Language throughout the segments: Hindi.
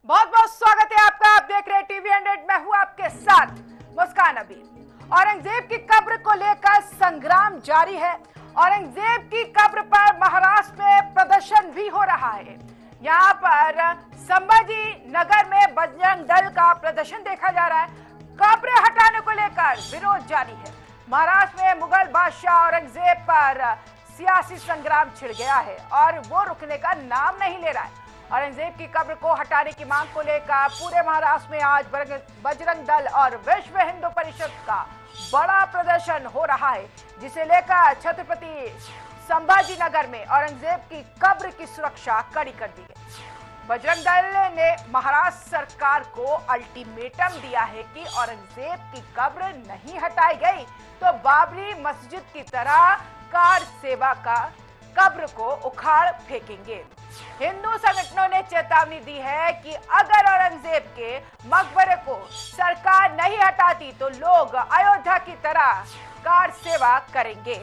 बहुत बहुत स्वागत है आपका। आप देख रहे हैं टीवी 100। मैं हूं आपके साथ मुस्कान अबीर। औरंगजेब की कब्र को लेकर संग्राम जारी है। औरंगजेब की कब्र पर महाराष्ट्र में प्रदर्शन भी हो रहा है। यहां पर संभाजी नगर में बजरंग दल का प्रदर्शन देखा जा रहा है। कब्र हटाने को लेकर विरोध जारी है। महाराष्ट्र में मुगल बादशाह औरंगजेब पर सियासी संग्राम छिड़ गया है और वो रुकने का नाम नहीं ले रहा है। औरंगजेब की कब्र को हटाने की मांग को लेकर पूरे महाराष्ट्र में आज बजरंग दल और विश्व हिंदू परिषद का बड़ा प्रदर्शन हो रहा है, जिसे लेकर छत्रपति संभाजी नगर में औरंगजेब की कब्र की सुरक्षा कड़ी कर दी गई। बजरंग दल ने महाराष्ट्र सरकार को अल्टीमेटम दिया है कि औरंगजेब की कब्र नहीं हटाई गई तो बाबरी मस्जिद की तरह कार सेवा का कब्र को उखाड़ फेंकेंगे। हिंदू संगठनों ने चेतावनी दी है कि अगर औरंगजेब के मकबरे को सरकार नहीं हटाती तो लोग अयोध्या की तरह कार सेवा करेंगे।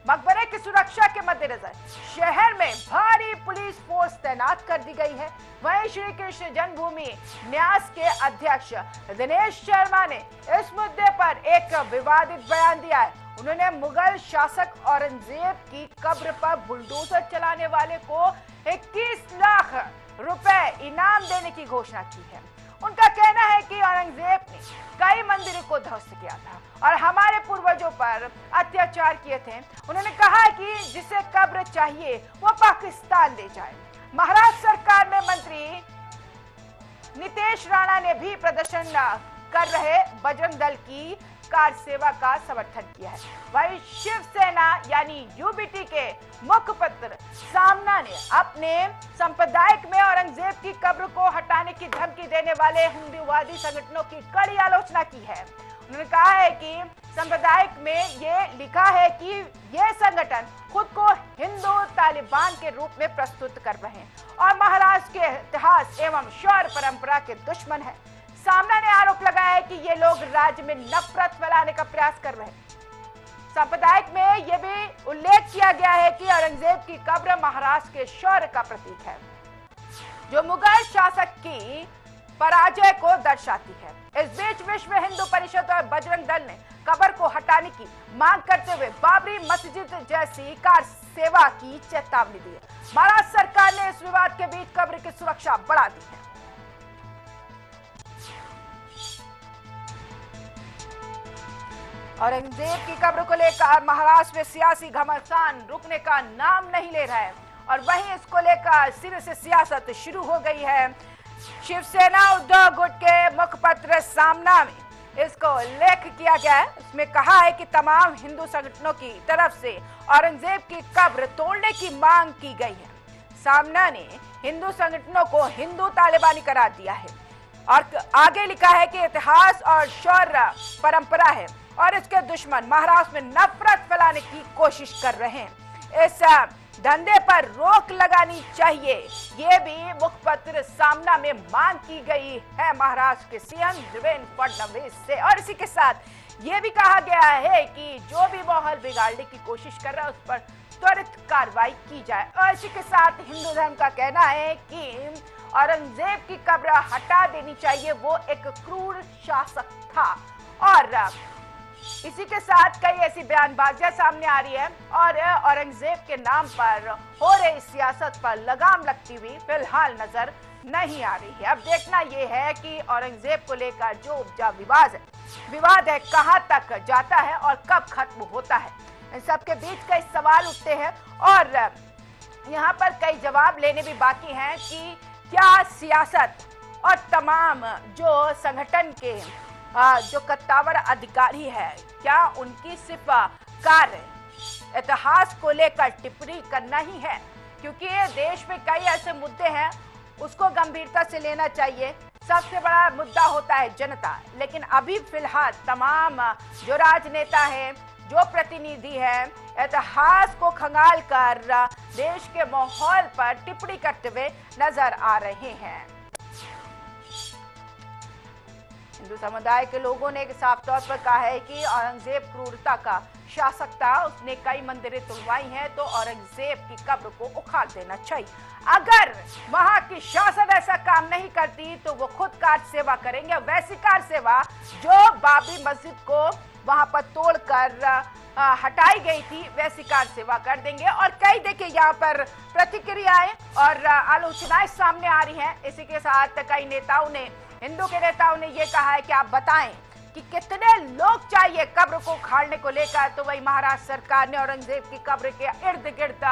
मकबरे की सुरक्षा के मद्देनजर शहर में भारी पुलिस फोर्स तैनात कर दी गई है। वहीं श्री कृष्ण जन्मभूमि न्यास के अध्यक्ष दिनेश शर्मा ने इस मुद्दे पर एक विवादित बयान दिया है। उन्होंने मुगल शासक औरंगजेब की कब्र पर बुलडोजर चलाने वाले को 21 लाख रुपए इनाम देने की घोषणा की है। उनका कहना है कि औरंगजेब ने कई मंदिरों को ध्वस्त किया था और हमारे पूर्वजों पर अत्याचार किए थे। उन्होंने कहा कि जिसे कब्र चाहिए वो पाकिस्तान ले जाए। महाराष्ट्र सरकार में मंत्री नितेश राणा ने भी प्रदर्शन कर रहे बजरंग दल की कार सेवा का समर्थन किया है। वहीं शिवसेना यानी यूबीटी के मुखपत्र सामना ने अपने सांप्रदायिक में औरंगजेब की कब्र को हटाने की धमकी देने वाले हिंदूवादी संगठनों की कड़ी आलोचना की है। उन्होंने कहा है कि सांप्रदायिक में ये लिखा है कि ये संगठन खुद को हिंदू तालिबान के रूप में प्रस्तुत कर रहे हैं और महाराष्ट्र के इतिहास एवं शौर्य परंपरा के दुश्मन है। सामना ने आरोप लगाया है कि ये लोग राज्य में नफरत फैलाने का प्रयास कर रहे हैं। सांप्रदायिक में यह भी उल्लेख किया गया है कि औरंगजेब की कब्र महाराष्ट्र के शौर्य का प्रतीक है, जो मुगल शासक की पराजय को दर्शाती है। इस बीच विश्व हिंदू परिषद और बजरंग दल ने कब्र को हटाने की मांग करते हुए बाबरी मस्जिद जैसी कार सेवा की चेतावनी दी है। महाराष्ट्र सरकार ने इस विवाद के बीच कब्र की सुरक्षा बढ़ा दी है। औरंगजेब की कब्र को लेकर महाराष्ट्र में सियासी घमासान रुकने का नाम नहीं ले रहा है और वहीं इसको लेकर सिरे से सियासत शुरू हो गई है। शिवसेना उद्धव गुट के मुखपत्र सामना में इसको उल्लेख किया गया है। इसमें कहा है कि तमाम हिंदू संगठनों की तरफ से औरंगजेब की कब्र तोड़ने की मांग की गई है। सामना ने हिंदू संगठनों को हिंदू तालिबानी करार दिया है और आगे लिखा है कि इतिहास और शौर्य परंपरा है और इसके दुश्मन महाराष्ट्र में नफरत फैलाने की कोशिश कर रहे हैं। इस धंधे पर रोक लगानी चाहिए, ये भी मुखपत्र सामना में मांग की गई है महाराष्ट्र के सीएम देवेंद्र फडणवीस से। और इसी के साथ ये भी कहा गया है कि जो भी माहौल बिगाड़ने की कोशिश कर रहा है उस पर त्वरित कार्रवाई की जाए। और इसी के साथ हिंदू धर्म का कहना है कि औरंगजेब की कब्र हटा देनी चाहिए, वो एक क्रूर शासक था। और इसी के साथ कई ऐसी बयानबाजियां सामने आ रही है और औरंगजेब के नाम पर हो रही सियासत पर लगाम लगती हुई फिलहाल नजर नहीं आ रही है। अब देखना यह है कि औरंगजेब को लेकर जो उपजा विवाद है कहां तक जाता है और कब खत्म होता है। इन सबके बीच कई सवाल उठते हैं और यहाँ पर कई जवाब लेने भी बाकी हैं कि क्या सियासत और तमाम जो संगठन के जो कत्तावर अधिकारी है, क्या उनकी सिर्फ कार्य इतिहास को लेकर टिप्पणी करना ही है? क्योंकि देश में कई ऐसे मुद्दे हैं उसको गंभीरता से लेना चाहिए। सबसे बड़ा मुद्दा होता है जनता, लेकिन अभी फिलहाल तमाम जो राजनेता हैं, जो प्रतिनिधि हैं, इतिहास को खंगाल कर देश के माहौल पर टिप्पणी करते हुए नजर आ रहे हैं। हिंदू समुदाय के लोगों ने साफ तौर पर कहा है कि औरंगजेब क्रूरता का शासक था, उसने कई मंदिरें तुड़वाई हैं, तो औरंगजेब की कब्र को उखाड़ देना चाहिए। अगर वहां की शासन ऐसा काम नहीं करती तो वो खुद कार सेवा करेंगे, वैसी कार सेवा जो बाबरी मस्जिद को वहां पर तोड़कर हटाई गई थी, वैसी कार सेवा कर देंगे। और कई देखिए यहाँ पर प्रतिक्रियाएं और आलोचनाएं सामने आ रही हैं। इसी के साथ कई नेताओं ने, हिंदू के नेताओं ने ये कहा है कि आप बताएं कि कितने लोग चाहिए कब्र को उखाड़ने को लेकर। तो वही महाराष्ट्र सरकार ने औरंगजेब की कब्र के इर्द गिर्द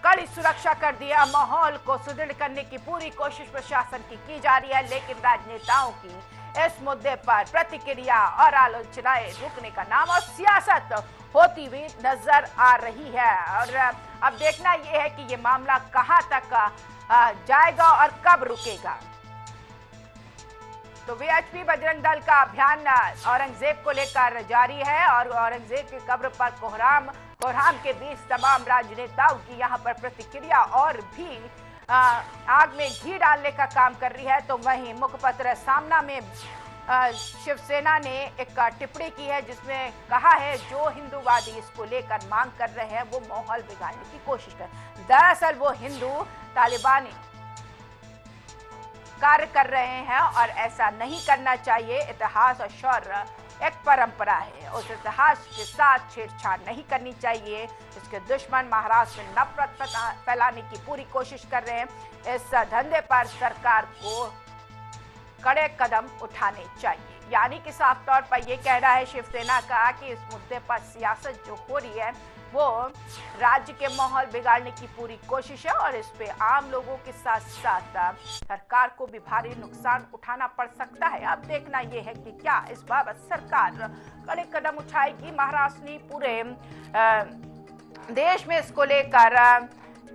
कड़ी सुरक्षा कर दिया। माहौल को सुदृढ़ करने की पूरी कोशिश प्रशासन की जा रही है, लेकिन राजनेताओं की इस मुद्दे पर प्रतिक्रिया और आलोचनाएं रुकने का नाम और सियासत होती हुई नजर आ रही है। और अब देखना यह है कि ये मामला कहां तक जाएगा और कब रुकेगा। तो वीएचपी बजरंग दल का अभियान औरंगजेब को लेकर जारी है और औरंगजेब की कब्र पर कोहराम के बीच तमाम राजनेताओं की यहाँ पर प्रतिक्रिया और भी आग में घी डालने का काम कर रही है। तो वहीं मुखपत्र सामना में शिवसेना ने एक टिप्पणी की है जिसमें कहा है जो हिंदूवादी इसको लेकर मांग कर रहे हैं वो माहौल बिगाड़ने की कोशिश कर, दरअसल वो हिंदू तालिबानी कार्य कर रहे हैं और ऐसा नहीं करना चाहिए। इतिहास और शौर्य एक परंपरा है, उस इतिहास के साथ छेड़छाड़ नहीं करनी चाहिए। इसके दुश्मन महाराष्ट्र में नफरत फैलाने की पूरी कोशिश कर रहे हैं। इस धंधे पर सरकार को कड़े कदम उठाने चाहिए। यानी कि साफ तौर पर यह कहना है शिवसेना का कि इस मुद्दे पर सियासत जो हो रही है वो राज्य के माहौल बिगाड़ने की पूरी कोशिश है और इस पे आम लोगों के साथ साथ सरकार को भी भारी नुकसान उठाना पड़ सकता है। अब देखना यह है कि क्या इस बाबत सरकार कड़े कदम उठाएगी। महाराष्ट्र ने पूरे देश में इसको लेकर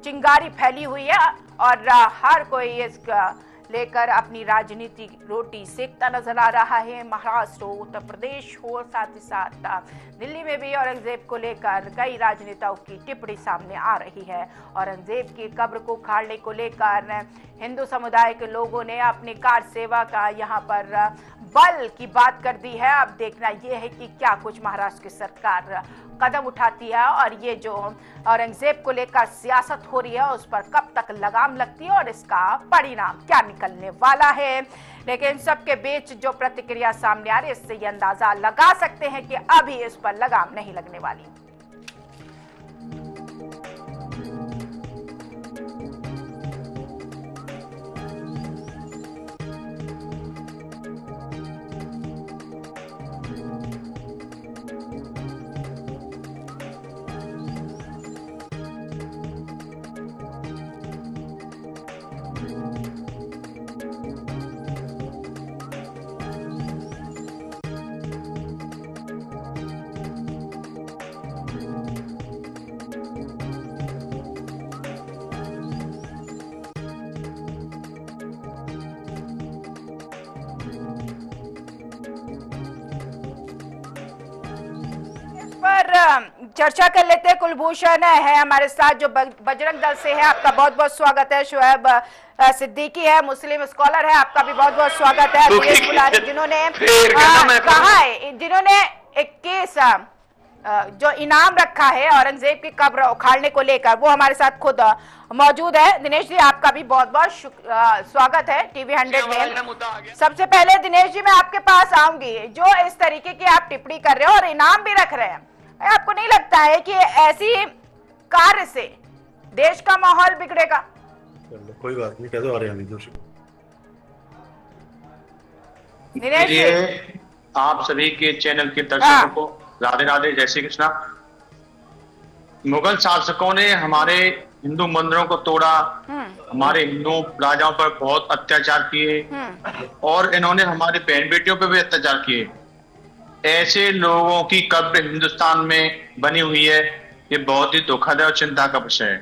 चिंगारी फैली हुई है और हर कोई इसका लेकर अपनी राजनीति रोटी सेकता नजर आ रहा है। महाराष्ट्र हो, उत्तर प्रदेश हो, साथ ही साथ दिल्ली में भी औरंगजेब को लेकर कई राजनेताओं की टिप्पणी सामने आ रही है। औरंगजेब की कब्र को उखाड़ने को लेकर हिंदू समुदाय के लोगों ने अपनी कार सेवा का यहाँ पर बल की बात कर दी है। अब देखना यह है कि क्या कुछ महाराष्ट्र की सरकार कदम उठाती है और ये जो औरंगजेब को लेकर सियासत हो रही है उस पर कब तक लगाम लगती है और इसका परिणाम क्या निकलने वाला है। लेकिन सबके बीच जो प्रतिक्रिया सामने आ रही है इससे ये अंदाजा लगा सकते हैं कि अभी इस पर लगाम नहीं लगने वाली। पर चर्चा कर लेते हैं। कुलभूषण है हमारे साथ जो बजरंग दल से है, आपका बहुत बहुत स्वागत है। शोएब सिद्दीकी है, मुस्लिम स्कॉलर है, आपका भी बहुत बहुत स्वागत है। जिन्होंने कहा है, जिन्होंने एक केस जो इनाम रखा है औरंगजेब की कब्र उखाड़ने को लेकर, वो हमारे साथ खुद मौजूद है। दिनेश जी आपका भी बहुत बहुत स्वागत है टीवी 100 में। सबसे पहले दिनेश जी मैं आपके पास आऊंगी, जो इस तरीके की आप टिप्पणी कर रहे हो और इनाम भी रख रहे हैं, आपको नहीं लगता है कि ऐसी कार्य से देश का माहौल बिगड़ेगा? कोई बात नहीं, कैसे आ रहे हैं दिनेश जी? आप सभी के चैनल के दर्शकों को राधे राधे, जय श्री कृष्णा। मुगल शासकों ने हमारे हिंदू मंदिरों को तोड़ा, हमारे हिंदू राजाओं पर बहुत अत्याचार किए और इन्होंने हमारे बहन बेटियों पर भी अत्याचार किए। ऐसे लोगों की कब्र हिंदुस्तान में बनी हुई है, ये बहुत ही दुखद है और चिंता का विषय है।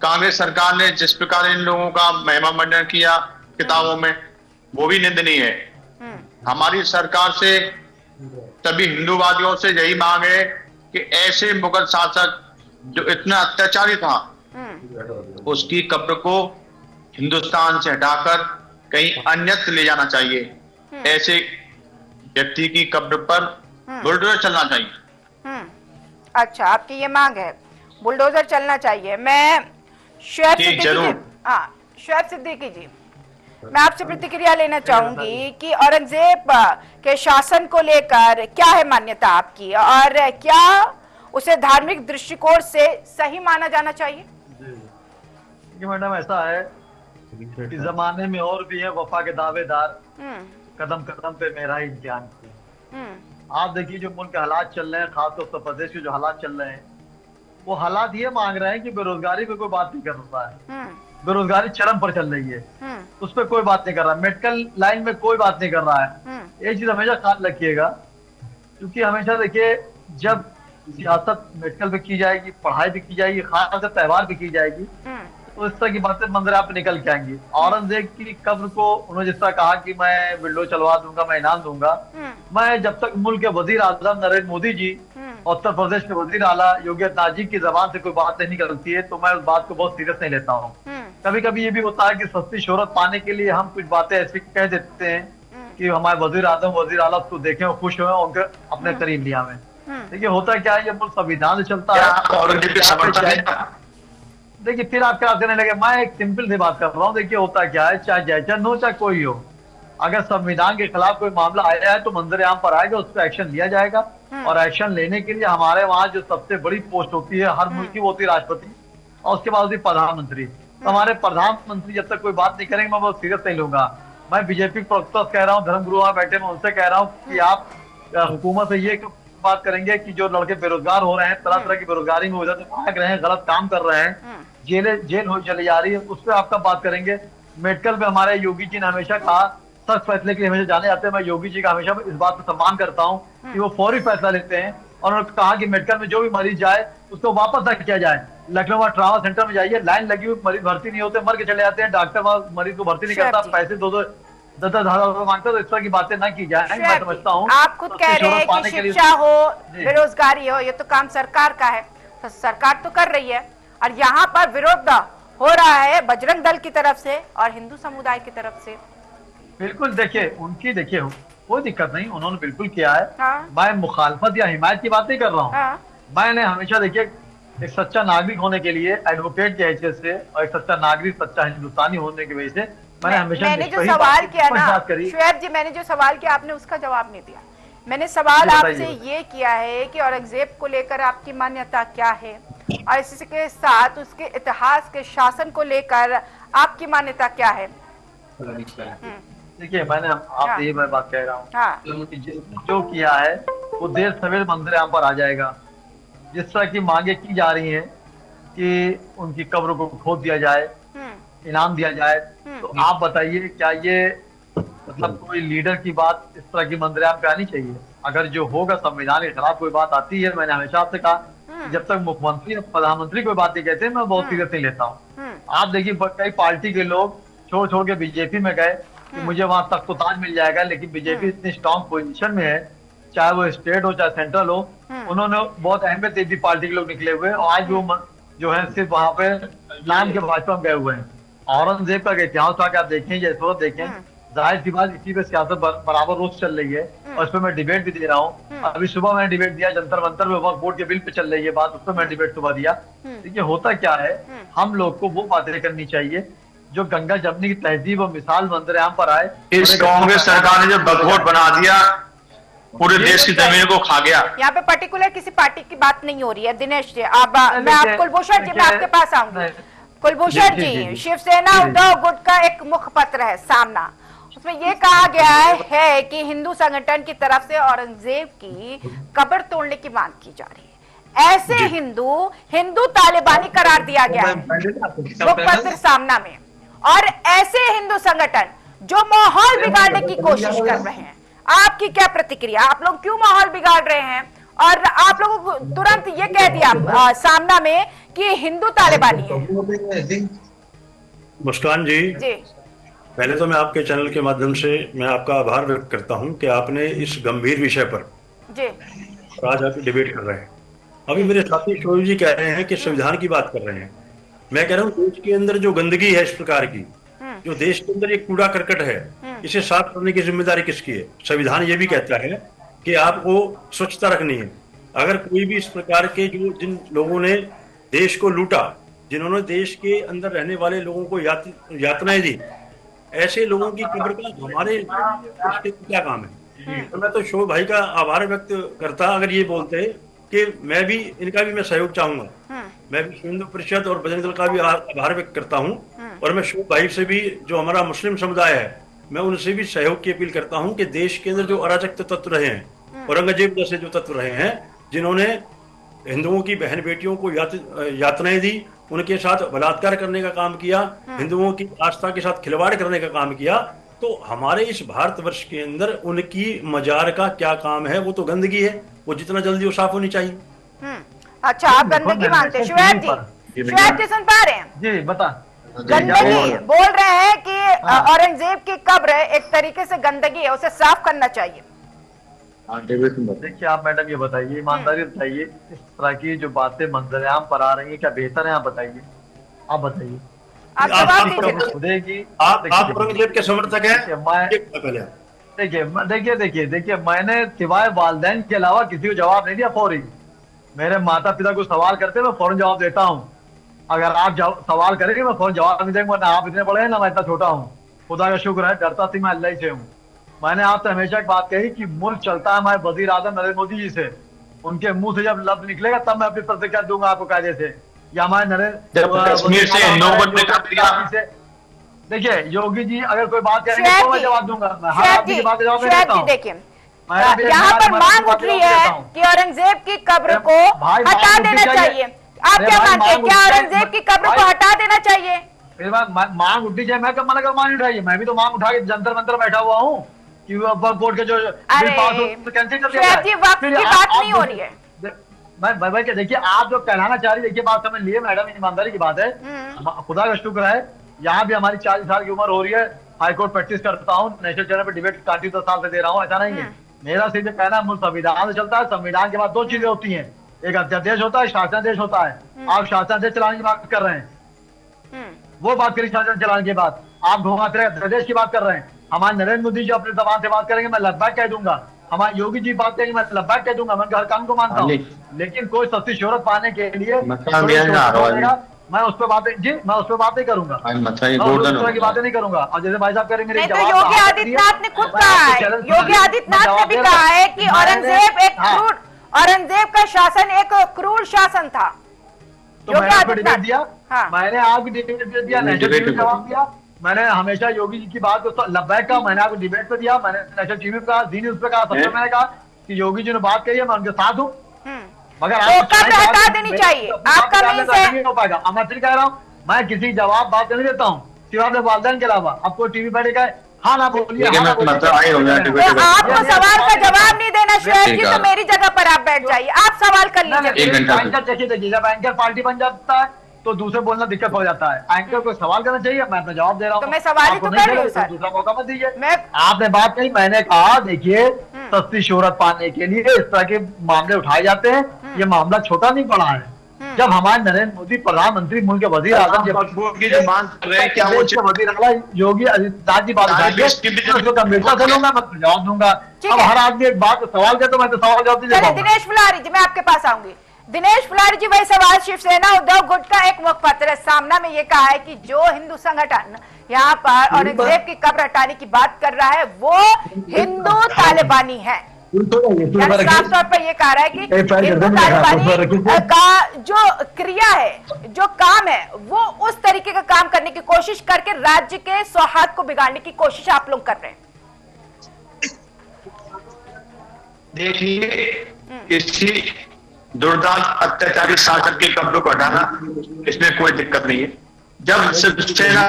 कांग्रेस सरकार ने जिस प्रकार इन लोगों का महिमा मंडन किया किताबों में, वो भी निंदनीय है। हमारी सरकार से, सभी हिंदूवादियों से यही मांग है कि ऐसे मुगल शासक जो इतना अत्याचारी था, उसकी कब्र को हिंदुस्तान से हटाकर कहीं अन्यत्र ले जाना चाहिए। ऐसे व्यक्ति की कब्र पर बुलडोजर चलना चाहिए। अच्छा, आपकी ये मांग है, बुलडोजर चलना चाहिए। मैं शुएब सिद्दीकी जरूर। हाँ, शुएब सिद्दीकी जी, मैं आपसे प्रतिक्रिया लेना चाहूंगी कि औरंगजेब के शासन को लेकर क्या है मान्यता आपकी, और क्या उसे धार्मिक दृष्टिकोण से सही माना जाना चाहिए? जी मैडम, ऐसा है इस जमाने में और भी है वफा के दावेदार, कदम कदम पे मेरा ही इम्तिहान किया। आप देखिए जो मुल्क के हालात चल रहे हैं, खासतौर उत्तर प्रदेश के जो हालात चल रहे हैं, वो हालात ये मांग रहे हैं कि बेरोजगारी पे कोई बात नहीं कर रहा है। बेरोजगारी चरम पर चल रही है, उस पर कोई बात नहीं कर रहा है। मेडिकल लाइन में कोई बात नहीं कर रहा है। एक चीज हमेशा ख्याल रखिएगा, क्योंकि हमेशा देखिए जब सियासत मेडिकल पे की जाएगी, पढ़ाई भी की जाएगी, खासकर त्योहार भी की जाएगी, तो इस तरह की बातें मंजर आप निकल के आएंगी। औरंगजेब की कब्र को उन्होंने जिस तरह कहा कि मैं विंडो चलवा दूंगा, मैं इनाम दूंगा, मैं जब तक मुल्क के वजीर आजम नरेंद्र मोदी जी, उत्तर प्रदेश के वजीर आला योगी आदित्यनाथ जी की जबान से कोई बात नहीं निकलती है, तो मैं उस बात को बहुत सीरियस नहीं लेता हूँ। कभी कभी ये भी होता है कि सस्ती शोहरत पाने के लिए हम कुछ बातें ऐसी कह देते हैं कि हमारे वजीर आजम वजीर आला उसको देखें और खुश हुए, उनके अपने करीब लिया में। देखिए होता क्या है, ये मुल्क संविधान से चलता है। औरंगजेब के समर्थन है। देखिए फिर आप क्या करने लगे, मैं एक सिंपल सी बात कर रहा हूँ। देखिए होता क्या है, चाहे जयचंद हो चाहे कोई हो, अगर संविधान के खिलाफ कोई मामला आया है तो मंजर आम पर आएगा, उस पर एक्शन लिया जाएगा। और एक्शन लेने के लिए हमारे वहाँ जो सबसे बड़ी पोस्ट होती है हर मुल्क की, वो होती है राष्ट्रपति, और उसके बाद होती है प्रधानमंत्री। तो हमारे प्रधानमंत्री जब तक कोई बात नहीं करेंगे, मैं बहुत सीरियस नहीं लूंगा। मैं बीजेपी प्रवक्ता कह रहा हूँ, धर्मगुरु वहाँ बैठे, मैं उनसे कह रहा हूँ कि आप हुकूमत से ये बात करेंगे कि जो लड़के बेरोजगार हो रहे हैं, तरह तरह की बेरोजगारी में उधर भाग रहे हैं, गलत काम कर रहे हैं, जेल हो चली जा रही है, उस पर आपका बात करेंगे। मेडिकल में हमारे योगी जी ने हमेशा कहा, सख्त फैसले के लिए हमेशा जाने जाते हैं। मैं योगी जी का हमेशा इस बात पर सम्मान करता हूँ कि वो फौरी फैसला लेते हैं, और उन्होंने कहा कि मेडिकल में जो भी मरीज जाए उसको वापस न किया जाए। लखनऊ ट्रामा सेंटर में जाइए, लाइन लगी हुई, मरीज भर्ती नहीं होते, मर के चले जाते हैं, डॉक्टर मरीज को भर्ती नहीं करता, पैसे 10-10 हजार रुपए मांगता, तो इस तरह की बातें ना की जाए। मैं समझता हूँ आप खुद कह रहे हैं कि शिक्षा हो, बेरोजगारी हो, ये तो काम सरकार का है, तो सरकार तो कर रही है, और यहाँ पर विरोध हो रहा है बजरंग दल की तरफ से और हिंदू समुदाय की तरफ से। बिल्कुल, देखिए उनकी देखिए कोई दिक्कत नहीं, उन्होंने बिल्कुल किया है। हाँ। मैं मुखालफत या हिमायत की बात नहीं कर रहा हूँ। हाँ। मैंने हमेशा देखिए एक सच्चा नागरिक होने के लिए, एडवोकेट की हैसियत से, और एक सच्चा नागरिक, सच्चा हिंदुस्तानी होने की वजह से मैंने हमेशा मैंने जो सवाल किया ना शुएब जी, मैंने जो सवाल किया आपने उसका जवाब नहीं दिया। मैंने सवाल आपसे ये किया है कि औरंगजेब को लेकर आपकी मान्यता क्या है, और इसी के साथ उसके इतिहास के शासन को लेकर आपकी मान्यता क्या है। देखिए मैंने आपसे ये मैं बात कह रहा हूँ। हाँ। जो किया है वो देर सवेर मंदिर आम पर आ जाएगा। जिस तरह की मांगे की जा रही हैं कि उनकी कब्र को खोद दिया जाए, इनाम दिया जाए, तो आप बताइए क्या ये मतलब कोई लीडर की बात इस तरह की मंदिर आम पे आनी चाहिए? अगर जो होगा संविधान के खिलाफ कोई बात आती है, मैंने हमेशा आपसे कहा जब तक मुख्यमंत्री और प्रधानमंत्री कोई बात नहीं कहते, मैं बहुत सीरियस नहीं लेता हूँ। आप देखिए कई पार्टी के लोग छोड़ के बीजेपी में गए कि मुझे वहां तख्त ताज मिल जाएगा, लेकिन बीजेपी इतनी स्ट्रॉन्ग पोजीशन में है, चाहे वो स्टेट हो चाहे सेंट्रल हो, उन्होंने बहुत अहमियत दे दी, पार्टी के लोग निकले हुए, और आज भी वो जो है सिर्फ वहां पे नाम के भाजपा में गए हुए हैं। औरंगजेब का इतिहास आप देखें, जैसे देखें, जाहिर सी बात इसी पे सियासत बराबर रोज चल रही है, और उस पर मैं डिबेट भी दे रहा हूँ। अभी सुबह मैंने डिबेट दिया, जंतर मंतर में वक्फ बोर्ड के बिल पे चल रही है बात, उस पर मैं डिबेट सुबह दिया। देखिए होता क्या है, हम लोग को वो बातें करनी चाहिए जो गंगा जमनी की तहजीब और मिसाल मंदिर आम पर आए। इस कांग्रेस सरकार ने जो बकवाट बना दिया, पूरे देश की जमीन को खा गया। यहाँ पे पर्टिकुलर किसी पार्टी की बात नहीं हो रही है। दिनेश जी, मैं आप कुलभूषण जी, मैं आपके पास आऊंगी। कुलभूषण जी, शिवसेना उद्धव गुट का एक मुखपत्र है सामना, उसमें ये कहा गया है कि हिंदू संगठन की तरफ से औरंगजेब की कब्र तोड़ने की मांग की जा रही है। ऐसे हिंदू तालिबानी करार दिया गया है मुखपत्र सामना में, और ऐसे हिंदू संगठन जो माहौल बिगाड़ने की कोशिश कर रहे हैं, आपकी क्या प्रतिक्रिया? आप लोग क्यों माहौल बिगाड़ रहे हैं? और आप लोगों को तुरंत ये कह दिया सामना में कि हिंदू तालिबानी है। मुस्कान जी, पहले तो मैं आपके चैनल के माध्यम से मैं आपका आभार व्यक्त करता हूं कि आपने इस गंभीर विषय पर आज आप डिबेट कर रहे हैं। अभी मेरे साथी शोएब जी कह रहे हैं कि संविधान की बात कर रहे हैं, मैं कह रहा हूँ देश के अंदर जो गंदगी है इस प्रकार की, जो देश के अंदर एक कूड़ा करकट है, इसे साफ करने की जिम्मेदारी किसकी है? संविधान ये भी कहता है कि आपको स्वच्छता रखनी है। अगर कोई भी इस प्रकार के जिन लोगों ने देश को लूटा, जिन्होंने देश के अंदर रहने वाले लोगों को यातनाएं दी, ऐसे लोगों की कब्र का हमारे क्या काम है? तो मैं तो शोभ भाई का आभार व्यक्त करता अगर ये बोलते कि मैं भी इनका भी मैं सहयोग चाहूंगा। मैं भी हिंदू परिषद और बजरंग दल का भी आभार व्यक्त करता हूँ। और मैं शोभ भाई से भी, जो हमारा मुस्लिम समुदाय है, मैं उनसे भी सहयोग की अपील करता हूँ कि देश के अंदर जो अराजक तत्व रहे हैं, औरंगजेब जैसे जो तत्व रहे हैं, जिन्होंने हिंदुओं की बहन बेटियों को यातनाएं दी, उनके साथ बलात्कार करने का काम किया, हिंदुओं की आस्था के साथ खिलवाड़ करने का काम किया, तो हमारे इस भारतवर्ष के अंदर उनकी मजार का क्या काम है? वो तो गंदगी है, वो जितना जल्दी वो साफ होनी चाहिए। अच्छा, आप गंदगी मानते हैं? शुएब जी सुन पा रहे हैं? जी बता। गंदगी बोल रहे हैं कि औरंगजेब की कब्र एक तरीके से गंदगी है, उसे साफ करना चाहिए। देखिए आप मैडम ये बताइए, ईमानदारी बताइए, इस तरह की जो बातें मंजरेआम पर आ रही है, क्या बेहतर है? आप बताइए, आप बताइए। आप औरंगजेब के समर्थक हैं? देखिए मैंने सिवाय वालिदैन के अलावा किसी को जवाब नहीं दिया। फौरी मेरे माता पिता को सवाल करते मैं फौरन जवाब देता हूँ। अगर आप सवाल करेंगे मैं फौरन जवाब नहीं देंगे, ना आप इतने बड़े हैं ना मैं इतना छोटा हूँ। खुदा का शुक्र है, डरता थी मैं अल्लाह ही से हूँ। मैंने आपसे हमेशा एक बात कही कि मुल्क चलता है हमारे वजीर आजम नरेंद्र मोदी जी से। उनके मुंह से जब लफ्ज निकलेगा तब मैं अपनी प्रतिक्रिया दूंगा आपको कायदे से। या हमारे देखिए योगी जी अगर कोई बात करेंगे तो मैं जवाब दूंगा। हर आदमी की बात जवाब देता हूं। देखिए यहाँ पर मांग उठ रही है कि औरंगजेब की कब्र को हटा देना चाहिए। आप क्या मानते हैं, क्या औरंगजेब की कब्र को हटा देना चाहिए? मांग उठी जाए, मैं कब मना कर मांग उठाइए? मैं भी तो मांग उठा के जंतर मंतर बैठा हुआ हूँ कि कोर्ट के जो कैंसिल कर दिया की बात नहीं हो रही है। भाई देखिए आप जो कहलाना चाह रही है, देखिए बात समझ लिए मैडम, ईमानदारी की बात है। खुदा का शुक्र है यहाँ भी हमारी 40 साल की उम्र हो रही है। हाईकोर्ट प्रैक्टिस करता हूँ, नेशनल चैनल पर डिबेट 30 साल से दे रहा हूँ। ऐसा नहीं है, मेरा सीधे कहना है संविधान से चलता है। संविधान के बाद दो चीजें होती हैं, एक अध्यादेश होता है, शासनादेश होता है। आप शासनादेश चलाने की बात कर रहे हैं, वो बात करिए शासन चलाने के बाद। आप घुमा फिर अध्यादेश की बात कर रहे हैं। हमारे नरेंद्र मोदी जी अपने जबान से बात करेंगे मैं लब्बैक कह दूंगा, हमारे योगी जी बात करेंगे मैं लब्बैक कह दूंगा। मैं हर काम को मानता हूँ, लेकिन कोई सस्ती शोहरत पाने के लिए मैं उस पर बातें बातें करूंगा, की बातें नहीं करूंगा। और जैसे भाई साहब करेंगे योगी आदित्यनाथ ने खुद कहा है, योगी आदित्यनाथ ने भी कहा है कि औरंगजेब का शासन एक क्रूर शासन था। तो मैंने आपको डिबेट दिया, मैंने आपको डिबेट दिया, नेशनल जवाब दिया। मैंने हमेशा योगी जी की बात को लब्बैक का मैंने आपको डिबेट पे दिया, मैंने नेशनल टीवी पे कहा, जी न्यूज पे कहा, सबसे मैंने कहा कि योगी जी ने बात कही है, मैं उनके साथ हूँ। मगर हटा देनी चाहिए, आपका नहीं हो पाएगा। मैं फिर कह रहा हूँ, मैं किसी जवाब बात नहीं देता हूँ सिवाय अपने वालिदैन के अलावा। अब कोई टीवी बैठेगा, हाँ ना बोलिए, आपको सवाल का जवाब नहीं देना शुएब जी, तो मेरी जगह पर आप बैठ जाइए, आप सवाल कर लीजिए। देखिए जब एंकर पार्टी बन जाता है तो दूसरे बोलना दिक्कत हो जाता है। एंकर को सवाल करना चाहिए, मैं अपना जवाब दे रहा हूँ। तो मैं सवाल ही तो कर रही हूँ सर, दूसरा मौका मत दीजिए। आपने बात कही, मैंने कहा देखिए सस्ती शोहरत पाने के लिए इस तरह के मामले उठाए जाते हैं। ये मामला छोटा नहीं पड़ा है। जब हमारे नरेंद्र मोदी प्रधानमंत्री, मुल्क के वजीर आजम योगी आदित्यनाथ जी बात गंभीरता से लूंगा, मैं जवाब दूंगा। अब हर आदमी एक बात सवाल करे तो मैं तो सवाल जवाब दीजिए। दिनेश फुलारी जी, मैं आपके पास आऊंगी। दिनेश फुलारी जी, वही सवाल शिवसेना उद्धव गुट का एक मुखपत्र सामना में ये कहा है कि जो हिंदू संगठन यहाँ पर औरंगजेब की कब्र हटाने की बात कर रहा है वो हिंदू तालिबानी है। साफ तौर पर ये कह रहा है कि हिंदू तालिबानी का जो क्रिया है, जो काम है, वो उस तरीके का काम करने की कोशिश करके राज्य के सौहार्द को बिगाड़ने की कोशिश आप लोग कर रहे हैं। देखिए किसी दुर्दांत अत्याचारी शासक की कब्र को हटाना, इसमें कोई दिक्कत नहीं है। जब शिवसेना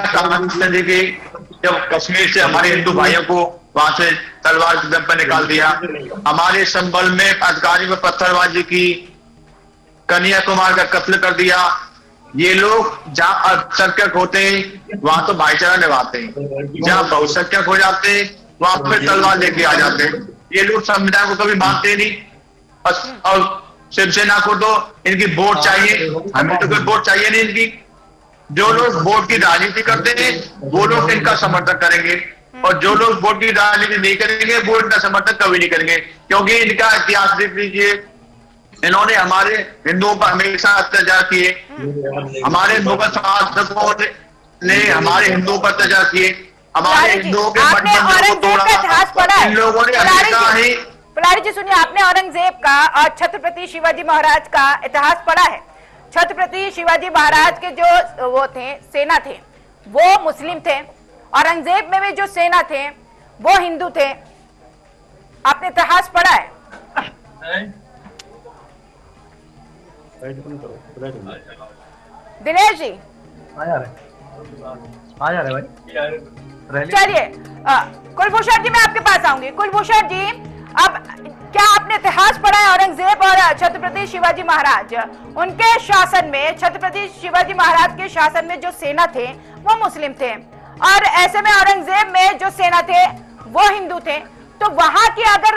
जब कश्मीर से हमारे हिंदू भाइयों को वहां से तलवार पर निकाल दिया, हमारे संबल में अधिकारी में पत्थरबाजी की, कन्याकुमारी का कत्ल कर दिया, ये लोग जहां अल्पसंख्यक होते हैं वहां तो भाईचारा निभाते हैं, जहां बहुसंख्यक हो जाते हैं वहां फिर तलवार लेके आ जाते हैं। ये लोग संविधान को कभी मानते नहीं। और शिवसेना को तो इनकी वोट चाहिए, हमें तो कोई वोट चाहिए नहीं इनकी। जो लोग वोट की राजनीति करते हैं वो लोग इनका समर्थन करेंगे, और जो लोग वोट की राजनीति नहीं करेंगे वो इनका समर्थन कभी नहीं करेंगे, क्योंकि इनका इतिहास देख लीजिए। इन्होंने हमारे हिंदुओं पर हमेशा अत्याचार किए, हमारे मुगल शासकों ने हमारे हिंदुओं पर अत्याचार किए, हमारे हिंदुओं के मठ मंदिरों को तोड़ा। इन लोगों ने हमेशा ही पुलारी जी सुनिए, आपने औरंगजेब का और छत्रपति शिवाजी महाराज का इतिहास पढ़ा है। छत्रपति शिवाजी महाराज के जो वो थे सेना थे वो मुस्लिम थे, औरंगजेब में भी जो सेना थे वो हिंदू थे। आपने इतिहास पढ़ा है? दिनेश जी आ जा रहे भाई। चलिए कुलभूषण जी मैं आपके पास आऊंगी। कुलभूषण जी, अब क्या आपने इतिहास पढ़ा है औरंगजेब और छत्रपति शिवाजी महाराज? उनके शासन में, छत्रपति शिवाजी महाराज के शासन में जो सेना थे वो मुस्लिम थे, और ऐसे में औरंगजेब में जो सेना थे वो हिंदू थे। तो वहां की अगर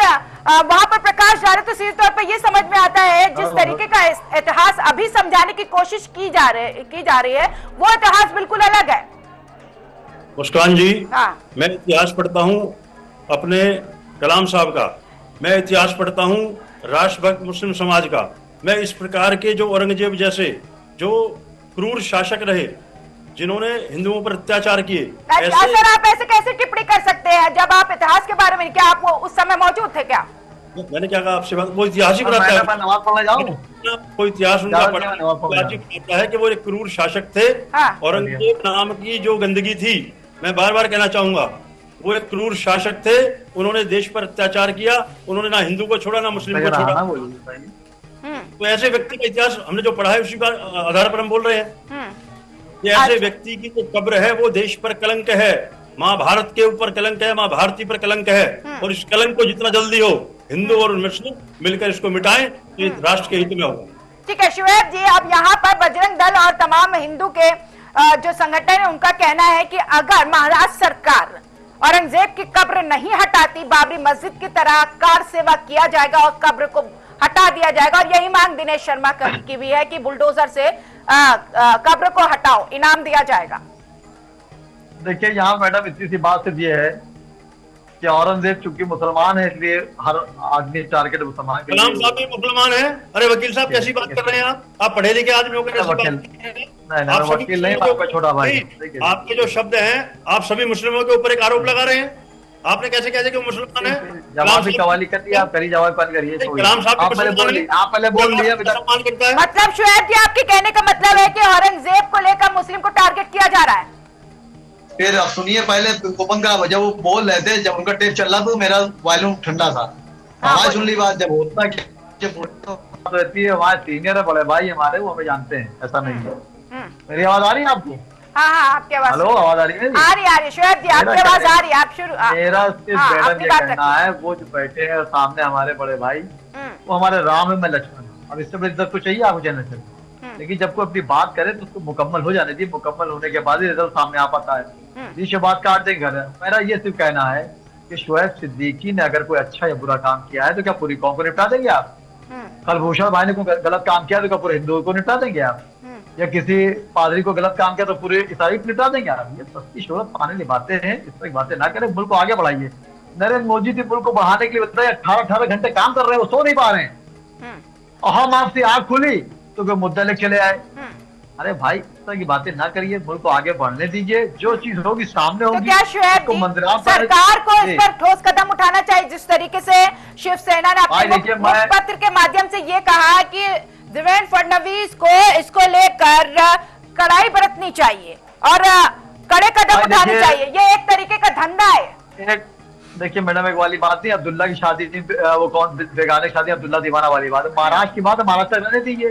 वहां पर प्रकाश डाले तो सीधे तौर पर यह समझ में आता है जिस तरीके का इतिहास अभी समझाने की कोशिश की जा रही है वो इतिहास बिल्कुल अलग है। मुस्कान जी, हाँ। मैं इतिहास पढ़ता हूँ अपने कलाम साहब का, मैं इतिहास पढ़ता हूँ राष्ट्रभक्त मुस्लिम समाज का। मैं इस प्रकार के जो औरंगजेब जैसे जो क्रूर शासक रहे जिन्होंने हिंदुओं पर अत्याचार किए, सर आप ऐसे कैसे टिप्पणी कर सकते हैं जब आप इतिहास के बारे में, क्या आप वो उस समय मौजूद थे क्या? मैंने क्या कहा आपसे? वो इतिहास ही बताता है, कोई इतिहास उनका पढ़ता है कि वो एक क्रूर शासक थे। औरंगजेब नाम की जो गंदगी थी, मैं बार बार कहना चाहूंगा, वो एक क्रूर शासक थे। उन्होंने देश पर अत्याचार किया, उन्होंने ना हिंदू को छोड़ा ना मुस्लिम को छोड़ा। तो ऐसे व्यक्ति का इतिहास हमने जो पढ़ा है उसी पर आधार पर हम बोल रहे हैं। ये ऐसे व्यक्ति की जो कब्र है वो देश पर कलंक है, माँ भारत के ऊपर कलंक है, माँ भारती पर कलंक है, और इस कलंक को जितना जल्दी हो हिंदू और मुस्लिम मिलकर इसको मिटाएं तो राष्ट्र के हित में होगा। ठीक है शुएब जी, अब यहाँ पर बजरंग दल और तमाम हिंदू के जो संगठन है उनका कहना है कि अगर महाराष्ट्र सरकार औरंगजेब की कब्र नहीं हटाती, बाबरी मस्जिद की तरह कार सेवा किया जाएगा और कब्र को हटा दिया जाएगा। और यही मांग दिनेश शर्मा की भी है कि बुलडोजर से कब्र को हटाओ, इनाम दिया जाएगा। देखिए यहाँ मैडम इतनी सी बात सिर्फ ये है कि औरंगजेब चूंकि मुसलमान है इसलिए हर आदमी टारगेट मुसलमान के। कलाम साहब भी मुसलमान है। अरे वकील साहब कैसी बात कर रहे हैं आप पढ़े लिखे आदमी होकर वकील नहीं, आपका छोटा भाई। आपके जो शब्द हैं आप सभी मुस्लिमों के ऊपर एक आरोप लगा रहे हैं। आपने कैसे कैसे कि वो मुसलमान है? जवाब भी कवाली कर दिया, आप करी जवाब पान करिए। कलाम साहब आप पहले बोल लिया। मतलब शुएब जी आपके कहने का मतलब है कि औरंगजेब को लेकर मुस्लिम को टारगेट किया जा रहा है? फिर आप सुनिए, पहले ओपन का जब वो बोल रहे थे, जब उनका टेप चल रहा तो मेरा वॉल्यूम ठंडा था, आवाज सुन ली। बात जब होता रहती है वहाँ सीनियर है बड़े भाई हमारे, वो हमें जानते हैं, ऐसा नहीं है। मेरी आवाज आ रही है आपको? हाँ आपकी आवाज। हेलो, आवाज आ रही है? आ रही है शुएब जी, आपकी आवाज आ रही है। आप शुरू। मेरा सिर्फ ये कहना है, वो जो बैठे हैं सामने हमारे बड़े भाई, वो हमारे राम है, मैं लक्ष्मण। अब इससे बड़ी इज्जत को चाहिए आपको चैनल से, लेकिन जब कोई अपनी बात करे तो उसको मुकम्मल हो जाने दीजिए। मुकम्मल होने के बाद ही रिजल्ट सामने आ पाता है। जिस बात काट देंगे घर। मेरा ये सिर्फ कहना है कि शुएब सिद्दीकी ने अगर कोई अच्छा या बुरा काम किया है तो क्या पूरी कौम को निपटा देंगे आप? कुलभूषण भाई ने कोई गलत काम किया तो क्या पूरे हिंदुओं को निपटा देंगे आप? या किसी पादरी को गलत काम किया तो पूरे ईसाई को निपटा देंगे आप? ये सस्ती शोहरत पाने की बातें हैं, इस तरह की बातें ना करें, मुल्क को आगे बढ़ाइए। नरेंद्र मोदी जी मुल्क को बढ़ाने के लिए बताइए 18 घंटे काम कर रहे हैं, वो सो नहीं पा रहे हैं, और हम आपसे आंख खुली तो कोई मुद्दा लेके चले आए। अरे भाई इस तरह की बातें ना करिए, मुल्क को आगे बढ़ने दीजिए। जो चीज होगी सामने होगी। तो क्या शुएब जी सरकार को इस पर ठोस कदम उठाना चाहिए? जिस तरीके से शिवसेना ने अपने मुखपत्र के माध्यम से ये कहा कि देवेंद्र फडणवीस को इसको लेकर कड़ाई बरतनी चाहिए और कड़े कदम उठाने चाहिए, ये एक तरीके का धंधा है। देखिए मैडम, एक वाली बात नहीं, अब्दुल्ला की शादी थी, वो कौन बेगाने शादी, अब्दुल्ला दीवाना वाली बात। महाराष्ट्र की बात है, महाराष्ट्र रहने दीजिए,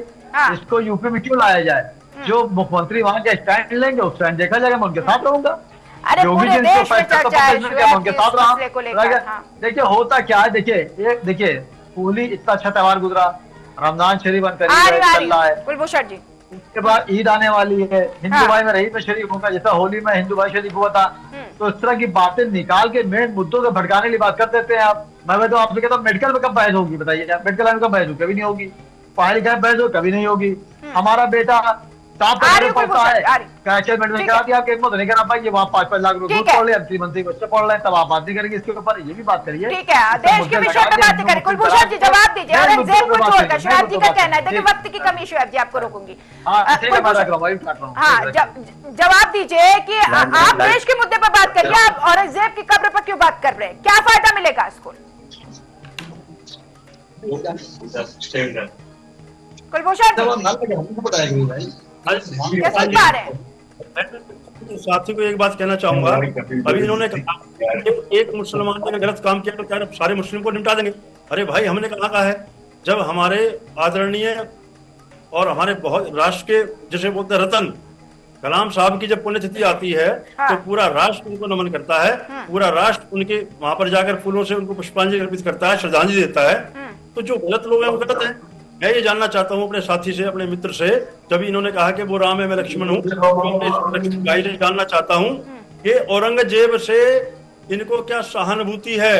इसको यूपी में क्यों लाया जाए? जो मुख्यमंत्री वहां के स्टैंड लेंगे उस स्टैंड देखा जाएगा, मैं उनके साथ रहूंगा। योगी जी उनके साथ रहा। देखिए होता क्या है, देखिए होली इतना अच्छा त्योहार गुजरा, रमजान शरीफ चल रहा है, कुलभूषण जी उसके बाद ईद आने वाली है, हिंदू भाई में रही में शरीफ होगा, जैसा होली में हिंदू भाई शरीफ हुआ था। तो इस तरह की बातें निकाल के मेन मुद्दों को भटकाने की बात कर देते हैं आप। मैं तो आपसे कहता हूँ मेडिकल में कब बहस होगी बताइए? मेडिकल में कब बहस होगी? कभी नहीं होगी। पढ़ाई लिखाई बहस हो कभी नहीं होगी। हमारा बेटा पड़ता है कैचमेंट में करा दिया, आपके हिम्मत नहीं करा पाई, वहाँ 5-5 लाख रुपए पढ़ ले, मंत्री बच्चे पढ़ रहे हैं, तब आप बात नहीं करेंगे इसके ऊपर, ये भी बात करिए। ठीक है, देश के विषय पे बात करें। कुलभूषण जी जवाब दीजिए, औरंगजेब को छोड़कर शुएब जी का कहना है, देखिए वक्त की कमी, शुएब जी आपको रोकूंगी। हाँ, जवाब दीजिए कि आप देश के मुद्दे पर बात करिए, आप औरंगजेब की कब्र पर क्यों बात कर रहे हैं, क्या फायदा मिलेगा इसको? कुलभूषण साथी को एक बात कहना चाहूंगा, अभी इन्होंने कहा एक मुसलमान ने गलत काम किया तो क्या सारे मुस्लिम को निपटा देंगे? अरे भाई, हमने कहा है जब हमारे आदरणीय और हमारे बहुत राष्ट्र के जिसे बोलते हैं रतन कलाम साहब की जब पुण्यतिथि आती है तो पूरा राष्ट्र उनको नमन करता है, पूरा राष्ट्र उनके वहां पर जाकर फूलों से उनको पुष्पांजलि अर्पित करता है, श्रद्धांजलि देता है। तो जो गलत लोग हैं वो गलत है। मैं ये जानना चाहता हूँ अपने साथी से, अपने मित्र से, जब इन्होंने कहा कि वो राम है मैं लक्ष्मण हूँ, भाई से जानना चाहता हूँ कि औरंगजेब से इनको क्या सहानुभूति है?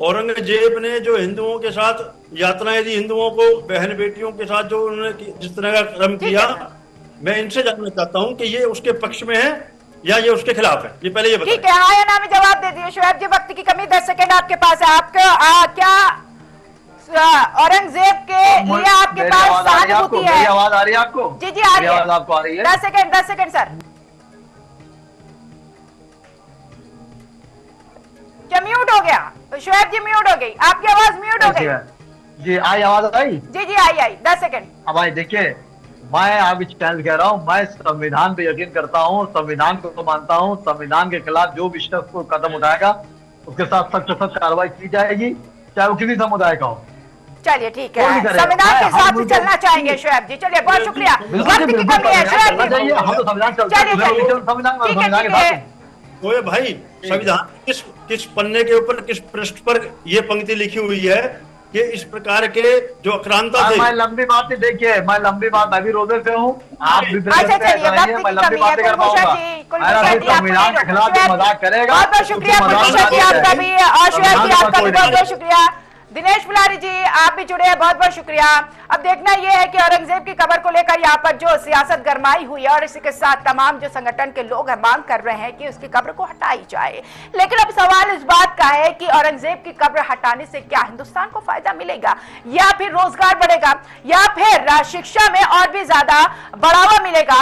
औरंगजेब ने जो हिंदुओं के साथ यातनाएं दी, हिंदुओं को बहन बेटियों के साथ जो उन्होंने जिस तरह का कर्म किया, मैं इनसे जानना चाहता हूँ कि ये उसके पक्ष में है या ये उसके खिलाफ है? ये पहले ये बताइए। ठीक है, हाँ या ना में जवाब दे दिए। शुएब जी वक्त की कमी, 10 सेकंड आपके पास है। आपका क्या औरंगजेब के लिए आपके पास सहानुभूति है? आवाज आ रही है आपको? जी जी आ रही है। आवाज आपको आ रही है? 10 सेकंड सर। क्या म्यूट हो गया? शुएब जी म्यूट हो गई, आपकी आवाज म्यूट हो गई। जी आई आवाज आई? जी जी आई 10 सेकंड। अब भाई देखिए, मैं आप चैनल कह रहा हूँ, मैं संविधान पे यकीन करता हूँ, संविधान को तो मानता हूँ, संविधान के खिलाफ जो भी शख्स को कदम उठाएगा उसके साथ सख्त सख्त कार्रवाई की जाएगी, चाहे वो किसी समुदाय का हो। चलिए ठीक है, संविधान के हिसाब से चलना चाहेंगे शुएब जी। चलिए बहुत शुक्रिया, वक्त की कमी है शुएब जी। हम तो संविधान चलिए तो भाई, संविधान किस पन्ने के ऊपर, किस पृष्ठ पर ये पंक्ति लिखी हुई है कि इस प्रकार के जो आक्रांता थे? मैं लंबी बात नहीं, देखिए मैं लंबी बात, मैं भी रोजे से हूँ, आप भी मैं लंबी बातें कर पाऊंगा। संविधान के खिलाफ मजाक करेगा। बहुत बहुत शुक्रिया कुलभूषण जी आपका भी, और शुएब जी आपका भी बहुत बहुत शुक्रिया। दिनेश बिलारी जी आप भी जुड़े हैं, बहुत बहुत शुक्रिया। अब देखना यह है कि औरंगजेब की कब्र को लेकर यहाँ पर जो सियासत गरमाई हुई है और इसी के साथ तमाम जो संगठन के लोग हैं मांग कर रहे हैं कि उसकी कब्र को हटाई जाए, लेकिन अब सवाल इस बात का है कि औरंगजेब की कब्र हटाने से क्या हिंदुस्तान को फायदा मिलेगा, या फिर रोजगार बढ़ेगा, या फिर शिक्षा में और भी ज्यादा बढ़ावा मिलेगा?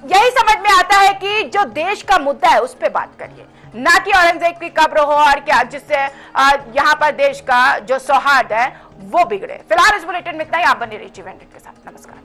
यही समझ में आता है कि जो देश का मुद्दा है उस पर बात करिए, ना कि औरंगजेब की कब्र हो और क्या जिससे यहाँ पर देश का जो सौहार्द है वो बिगड़े। फिलहाल इस बुलेटिन में इतना ही। आप बने रहिए 100 के साथ। नमस्कार।